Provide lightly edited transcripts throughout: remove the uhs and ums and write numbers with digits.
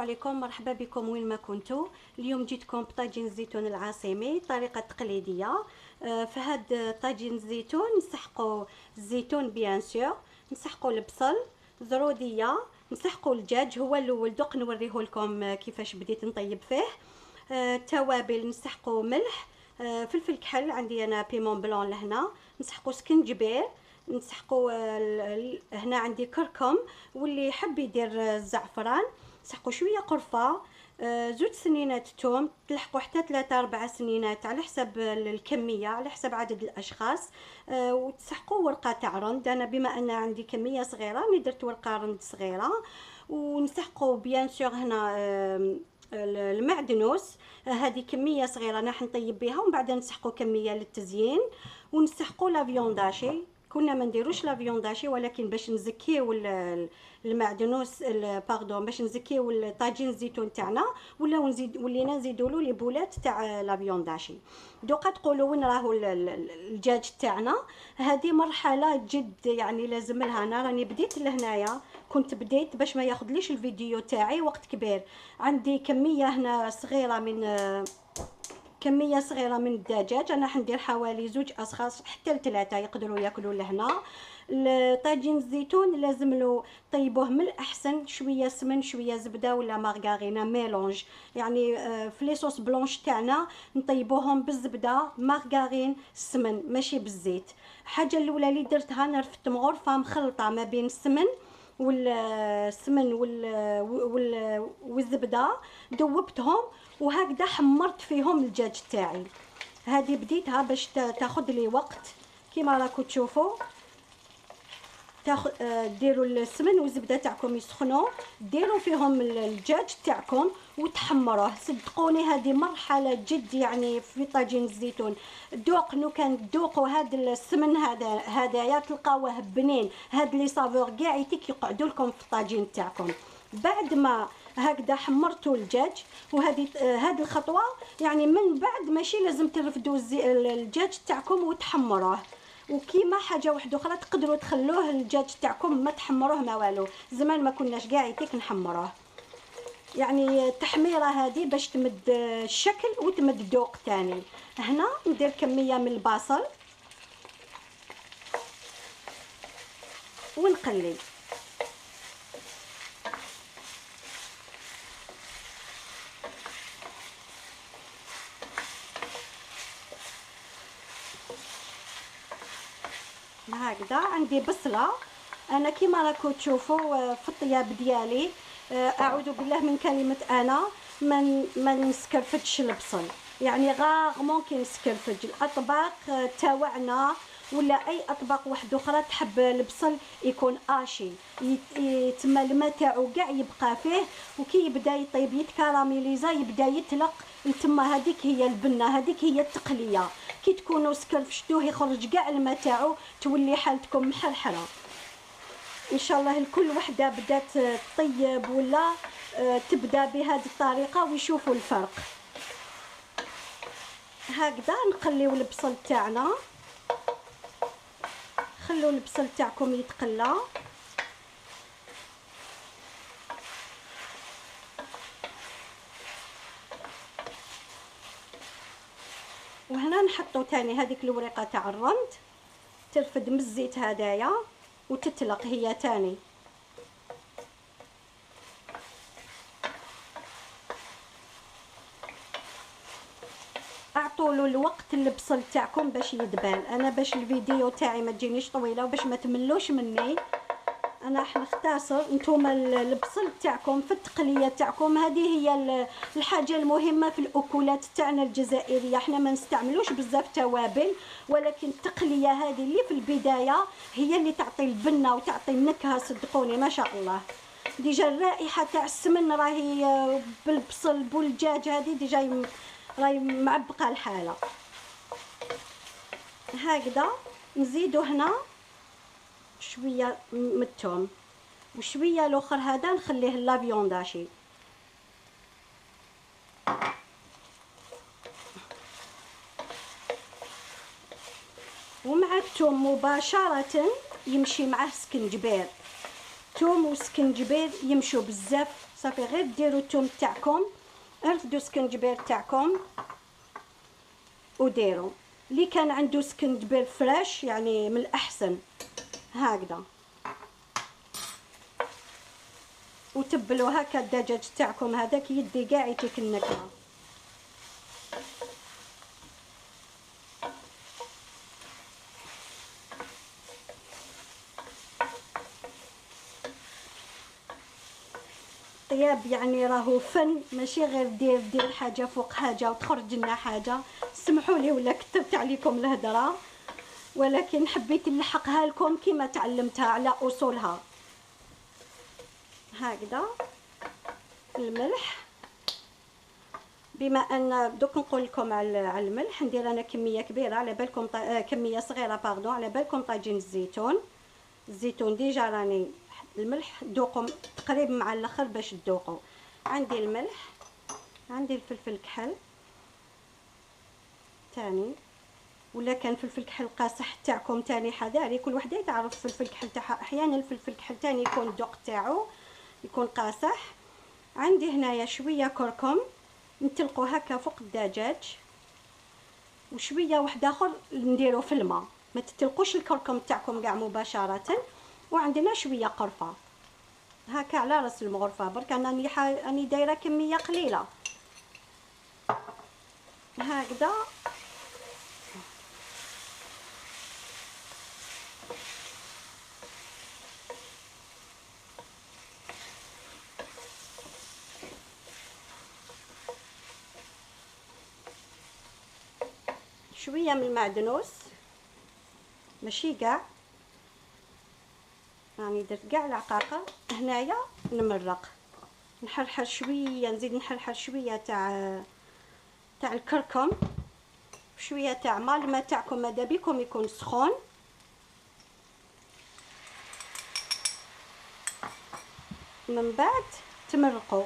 عليكم، مرحبا بكم وين ما كنتوا. اليوم جيتكم بطاجين الزيتون العاصمي طريقه تقليديه. في هاد طاجين الزيتون نسحقوا الزيتون بيان سور، نسحقوا البصل، زروديه، نسحقوا الدجاج. هو الاول دوق نوريه لكم كيفاش بديت نطيب فيه. التوابل نسحقوا ملح، فلفل كحل، عندي انا بيمون بلون لهنا، نسحقوا سكنجبير، نسحقوا هنا عندي كركم، واللي يحب يدير الزعفران. نسحقوا شويه قرفه، زوج سنينات توم، تلحقوا حتى 3 4 سنينات على حسب الكميه، على حسب عدد الاشخاص. وتسحقوا ورقه تاع رند، انا بما ان عندي كميه صغيره راني درت ورقه رند صغيره. ونسحقوا بيان سور هنا المعدنوس، هذه كميه صغيره راح نطيب بها، ومن بعد نسحقوا كميه للتزيين. ونسحقوا لا فيونداشي، كنا ما نديروش لا فيونداشي، ولكن باش نزكيو المعدنوس باردون، باش نزكيو الطاجين الزيتون تاعنا، ولا ولينا نزيدوا له لي بولات تاع لا فيونداشي. دوكا تقولوا وين راهو الدجاج تاعنا. هذه مرحله جد يعني لازم لها. انا راني بديت لهنايا، كنت بديت باش ما ياخذليش الفيديو تاعي وقت كبير. عندي كميه هنا صغيره من الدجاج، انا حندير حوالي 2 اشخاص حتى 3 يقدروا ياكلوا لهنا. الطاجين الزيتون لازم له طيبوه من الاحسن شويه سمن شويه زبده ولا مارغارينا ميلونج، يعني في لي صوص بلونش تاعنا نطيبوهم بالزبده مارغارين سمن ماشي بالزيت. الحاجه الاولى اللي درتها انا رفدت غرفه مخلطه ما بين والسمن والزبده، دوبتهم وهكذا حمرت فيهم الدجاج تاعي. هذه بديتها باش تاخذ لي وقت كيما راكم تشوفوا. ديروا السمن والزبده تاعكم يسخنوا، ديروا فيهم الدجاج تاعكم وتحمروه. صدقوني هذه مرحله جد يعني في طاجين الزيتون. لو كان تذوقوا هذا السمن هذايا تلقاوه بنين، هاد لي سافور كاع يقعدوا لكم في الطاجين تاعكم. بعد ما هكذا حمرتوا الدجاج، وهذه الخطوه يعني من بعد ماشي لازم ترفدوا الدجاج تاعكم وتحمروه. وكيما حاجه واحده اخرى تقدروا تخلوه الدجاج تاعكم ما تحمروه ما والو، زمان ما كناش كاع نحمروه. يعني التحميره هذه باش تمد الشكل وتمد الذوق تاني. هنا ندير كميه من البصل ونقلي. هكذا عندي بصله، انا كيما راكم تشوفوا في الطياب ديالي. اعوذ بالله من كلمه انا ما نسكرفتش البصل، يعني غارمون كي نسكرفج الاطباق تاوعنا ولا اي اطباق واحد اخرى تحب البصل يكون اشي، تما الماء تاعو كاع يبقى فيه، وكي يبدا يطيب يتكراميليزا يبدا يتلق تما. هذيك هي البنه، هذيك هي التقليه. كي تكونوا سكرفشتوه يخرج كاع الماء تاعو، تولي حالتكم محرحره. ان شاء الله الكل وحده بدات تطيب ولا تبدا بهذه الطريقه ويشوفوا الفرق. هكذا نقليو البصل تاعنا، خلوا البصل تاعكم يتقلى. وهنا نحطو تاني هذيك الورقه تاع الرند، ترفد من الزيت هدايا وتتلق هي تاني. اعطوا له الوقت البصل تاعكم باش يدبان. انا باش الفيديو تاعي ما تجينيش طويله وباش ما تملوش مني، انا راح نختصر. نتوما البصل تاعكم في التقليه تاعكم هذه هي الحاجه المهمه في الاكلات تاعنا الجزائريه. احنا ما نستعملوش بزاف توابل، ولكن التقليه هذه اللي في البدايه هي اللي تعطي البنه وتعطي النكهه. صدقوني ما شاء الله ديجا الرائحه تاع السمن راهي بالبصل بالدجاج هذه ديجا راهي معبقه الحاله. هكذا نزيدو هنا شويه من الثوم، وشويه الاخر هذا نخليه لا فيونداشي. ومع الثوم مباشره يمشي معه سكنجبير. ثوم وسكنجبير يمشوا بزاف صافي غير ديروا الثوم تاعكم، رفدوا سكنجبير تاعكم وديروا. اللي كان عنده سكنجبير فريش يعني من الاحسن هكذا، وتبلوا هكا الدجاج تاعكم هذاك يدي كاع يعطيك النكهه. الطياب يعني راهو فن، ماشي غير دير حاجه فوق حاجه وتخرج لنا حاجه. سمحوا لي ولا كثرت عليكم الهضره، ولكن حبيت نلحقها لكم كما تعلمتها على اصولها. هكذا الملح، بما ان دوك نقول لكم على الملح، ندير انا كميه كبيره على بالكم كميه صغيره باردون على بالكم طاجين الزيتون ديجا راني الملح ذوقوا تقريبا مع الاخر باش تذوقوا. عندي الملح، عندي الفلفل الكحل تاني، ولا كان فلفل كحل قاصح تاعكم تاني حذاري، كل وحده تعرف الفلفل الكحل تاعها. احيانا الفلفل الكحل تاني يكون الذوق تاعو يكون قاصح. عندي هنايا شويه كركم نتلقوا هكا فوق الدجاج، وشويه واحد اخر نديرو في الماء، ما تتلقوش الكركم تاعكم كاع مباشره. وعندنا شويه قرفه هكا على راس المغرفه، برك راني دايره كميه قليله هكذا. شويه من المعدنوس، ماشي كاع، راني درت كاع العقاقه. هنايا نمرق، نحرحر شويه، نزيد نحرحر شويه تاع الكركم، شويه تاع ماء. الماء تاعكم ماذا بيكم يكون سخون. من بعد تمرقوا.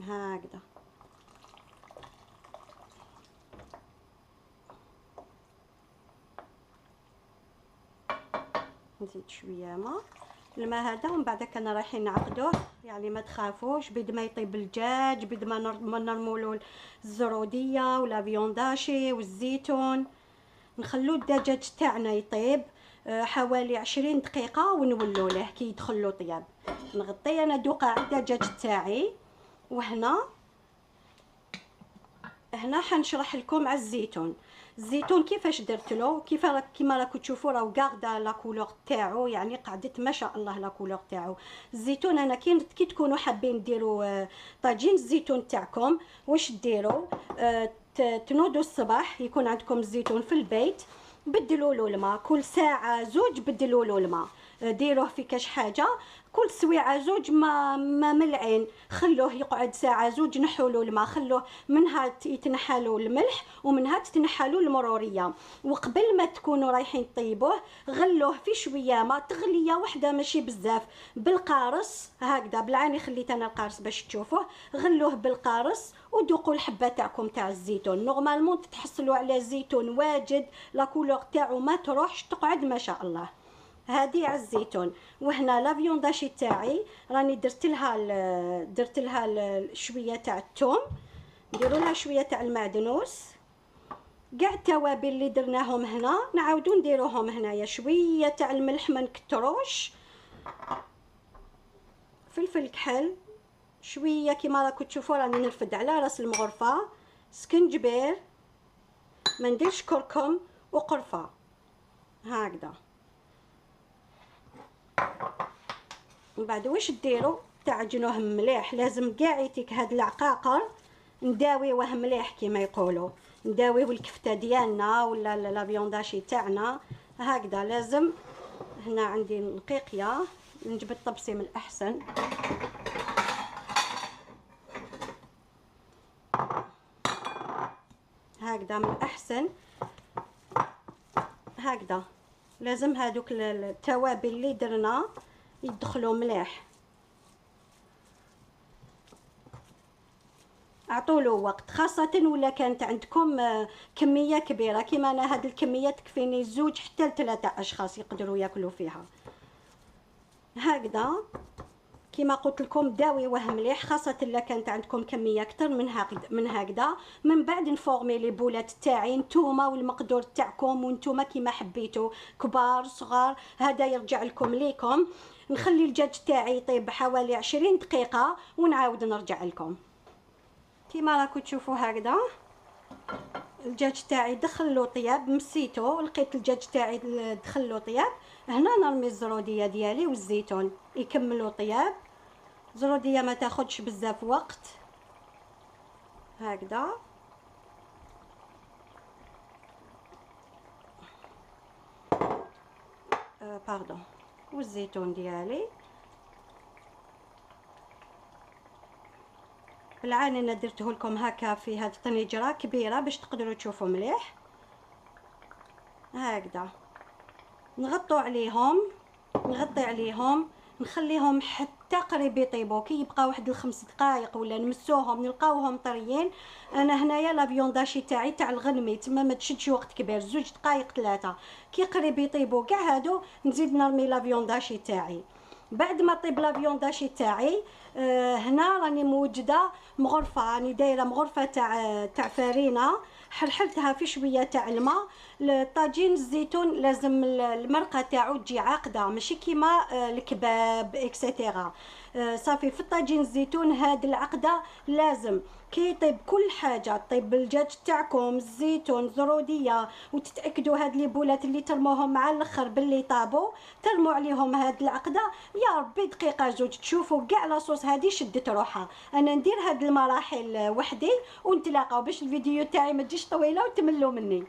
هكذا نزيد شويه ماء. الماء هذا ومن بعد كنا رايحين نعقدوه، يعني ما تخافوش بد ما يطيب الدجاج، بد ما نرمولو الزروديه ولا فيونداشي والزيتون، نخلو الدجاج تاعنا يطيب حوالي 20 دقيقه ونولو له كي يدخل له طياب. نغطي انا دوقه الدجاج تاعي. وهنا حنشرح لكم على الزيتون كيفاش درت له، كيما راكم تشوفوا راهو قاعده لا كولور تاعو، يعني قعدت ما شاء الله لا كولور تاعو. الزيتون انا كي تكونوا حابين ديروا طاجين الزيتون تاعكم، واش ديروا؟ تنوضوا الصباح يكون عندكم الزيتون في البيت، بدلوا له الماء كل ساعه زوج، بدلوا له الماء، ديروه في كاش حاجه كل سويعه زوج ما ملعين، خلوه يقعد ساعه زوج، نحولوا الماء، خلوه منها يتنحالوا الملح ومنها تتنحالوا المروريه. وقبل ما تكونوا رايحين طيبوه غلوه في شويه ماء، تغليه وحده ماشي بزاف، بالقارص هكذا بالعاني، خليت انا القارص باش تشوفوه، غلوه بالقارص وذوقوا الحبه تاعكم تاع الزيتون. نورمالمون تتحصلوا على زيتون واجد لا كولور تاعو ما تروحش، تقعد ما شاء الله. هذه على الزيتون. وهنا لا فيونداشي تاعي راني درت لها شويه تاع الثوم، نديروا لها شويه تاع المعدنوس، كاع التوابل اللي درناهم هنا نعاودو نديروهم هنايا، شويه تاع الملح ما نكتروش، فلفل كحل شويه كيما راكم تشوفوا راني نرفد على راس المغرفه، سكنجبير، ما نديرش كركم وقرفه هكذا. من بعد واش ديروا؟ تعجنوه مليح، لازم كاع يتيك هاد العقاقر نداويوه مليح كيما يقولوا، نداويو الكفته ديالنا ولا لا فيونداشي تاعنا هكذا. لازم هنا عندي القيقيه، نجيب الطبسي من الاحسن، هكذا من الاحسن هكذا لازم هادوك التوابل اللي درنا يدخلوا مليح. اعطولو وقت، خاصة ولا كانت عندكم كمية كبيرة كيما انا. هاد الكمية تكفيني 2 حتى ل3 اشخاص يقدروا ياكلوا فيها. هكذا كيما قلت لكم داويوه مليح، خاصة الا كانت عندكم كمية اكثر من هكذا. من بعد نفورمي لي بولات تاعي نتوما والمقدور تاعكم، وانتوما كيما حبيتوا كبار صغار، هذا يرجع لكم ليكم. نخلي الدجاج تاعي يطيب حوالي 20 دقيقة ونعاود نرجع لكم. كيما راكم تشوفوا هكذا الدجاج تاعي دخل له طياب، مسيته لقيت الدجاج تاعي دخل له طياب. هنا نرمي الزروديه ديالي والزيتون يكملوا طياب. الزروديه ما تاخذش بزاف وقت. هكذا باردون. والزيتون ديالي بالعين انا درته لكم هكا في هاد الطنجره كبيره باش تقدروا تشوفوا مليح. هكذا نغطي عليهم نخليهم حتى قريب يطيبوا. كي يبقى واحد الخمس دقائق ولا نمسوهم نلقاوهم طريين. انا هنايا لا فيونداشي تاعي تاع الغنمي تما ما تشدش وقت كبير، 2 دقائق 3. كي قريب يطيبوا كاع هادو نزيد نرمي لا فيونداشي تاعي. بعد ما طيب لا فيونداشي تاعي هنا راني موجده مغرفه، راني دايره مغرفه تاع فرينه، حلحلتها في شويه تاع الماء. الطاجين الزيتون لازم المرقه تاعو تجي عاقده، ماشي كيما الكباب اكسيتيرا. صافي في الطاجين الزيتون هاد العقده لازم. كي يطيب كل حاجه، طيب الدجاج تاعكم الزيتون زروديه، وتتاكدوا هاد لي بولات اللي ترموهم مع الاخر باللي طابوا، ترموا عليهم هاد العقده. يا ربي دقيقه 2 تشوفوا كاع لاصوص هادي شدت روحها. انا ندير هاد المراحل وحدي ونتلاقاو باش الفيديو تاعي ما تجيش طويله وتملوا مني.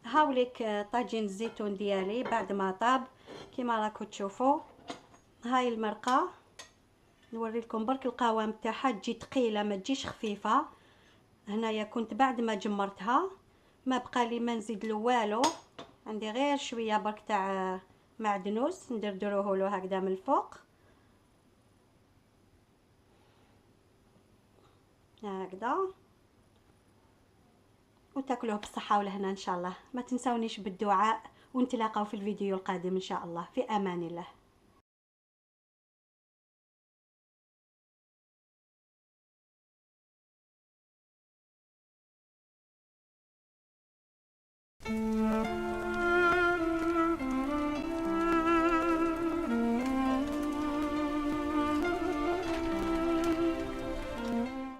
هاوليك طاجين الزيتون ديالي بعد ما طاب كيما راكم تشوفوا. هاي المرقه نوريلكم برك القوام تاعها، تجي ثقيله ما تجيش خفيفه. هنايا كنت بعد ما جمرتها ما بقى لي ما نزيد له والو، عندي غير شويه برك تاع معدنوس ندردروه له هكذا من الفوق. هكذا وتاكلوه بالصحه والهنا ان شاء الله. ما تنسونيش بالدعاء، ونتلاقاو في الفيديو القادم ان شاء الله. في امان الله.